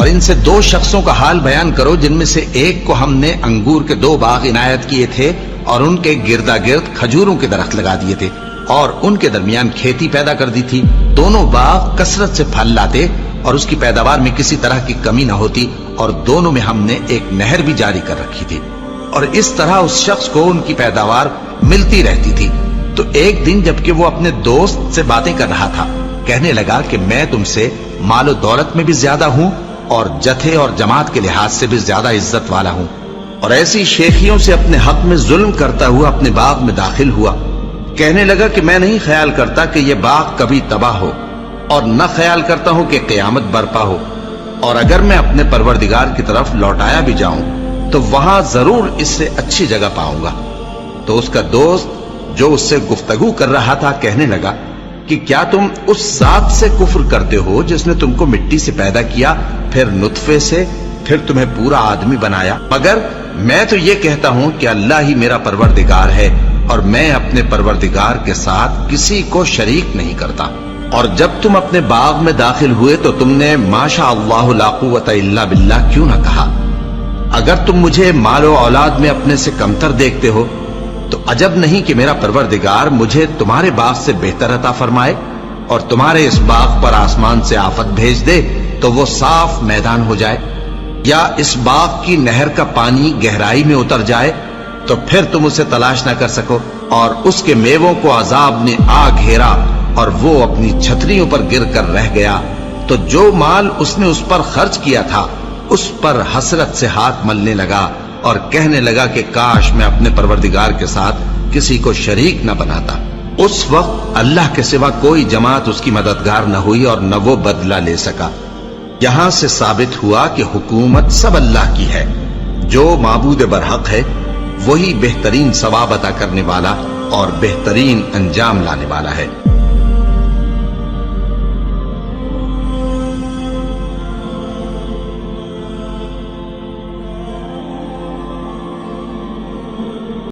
ان سے 2 شخصوں کا حال بیان کرو جن میں سے ایک کو ہم نے انگور کے 2 باغ عنایت کیے تھے اور ان کے گردا گرد کھجوروں کے درخت لگا دیے تھے اور ان کے درمیان کھیتی پیدا کر دی تھی. دونوں باغ کثرت سے پھل لاتے اور اس کی پیداوار میں کسی طرح کی کمی نہ ہوتی اور دونوں میں ہم نے ایک نہر بھی جاری کر رکھی تھی اور اس طرح اس شخص کو ان کی پیداوار ملتی رہتی تھی. تو ایک دن جبکہ وہ اپنے دوست سے باتیں کر رہا تھا کہنے لگا کہ میں تم سے مال و دولت میں بھی زیادہ ہوں اور جتھے اور جماعت کے لحاظ سے بھی زیادہ عزت والا ہوں، اور ایسی شیخیوں سے اپنے حق میں ظلم کرتا ہوا اپنے باغ میں داخل ہوا. کہنے لگا کہ میں نہیں خیال کرتا کہ یہ باغ کبھی تباہ ہو اور نہ خیال کرتا ہوں کہ قیامت برپا ہو، اور اگر میں اپنے پروردگار کی طرف لوٹایا بھی جاؤں تو وہاں ضرور اس سے اچھی جگہ پاؤں گا. تو اس کا دوست جو اس سے گفتگو کر رہا تھا کہنے لگا کہ کیا تم اس ذات سے کفر کرتے ہو جس نے تم کو مٹی سے پیدا کیا، پھر نطفے سے، پھر تمہیں پورا آدمی بنایا؟ مگر میں تو یہ کہتا ہوں کہ اللہ ہی میرا پروردگار ہے اور میں اپنے پروردگار کے ساتھ کسی کو شریک نہیں کرتا. اور جب تم اپنے باغ میں داخل ہوئے تو تم نے ماشاء اللہ لا قوت الا باللہ کیوں نہ کہا؟ اگر تم مجھے مال و اولاد میں اپنے سے کمتر دیکھتے ہو تو عجب نہیں کہ میرا پروردگار مجھے تمہارے باغ سے بہتر عطا فرمائے اور تمہارے اس باغ پر آسمان سے آفت بھیج دے تو وہ صاف میدان ہو جائے، یا اس باغ کی نہر کا پانی گہرائی میں اتر جائے تو پھر تم اسے تلاش نہ کر سکو، اور اس کے میووں کو عذاب نے آ گھیرا اور وہ اپنی چھتریوں پر گر کر رہ گیا، تو جو مال اس نے اس پر خرچ کیا تھا اس پر حسرت سے ہاتھ ملنے لگا اور کہنے لگا کہ کاش میں اپنے پروردگار کے ساتھ کسی کو شریک نہ بناتا. اس وقت اللہ کے سوا کوئی جماعت اس کی مددگار نہ ہوئی اور نہ وہ بدلہ لے سکا. یہاں سے ثابت ہوا کہ حکومت سب اللہ کی ہے، جو معبود برحق ہے وہی بہترین ثواب عطا کرنے والا اور بہترین انجام لانے والا ہے.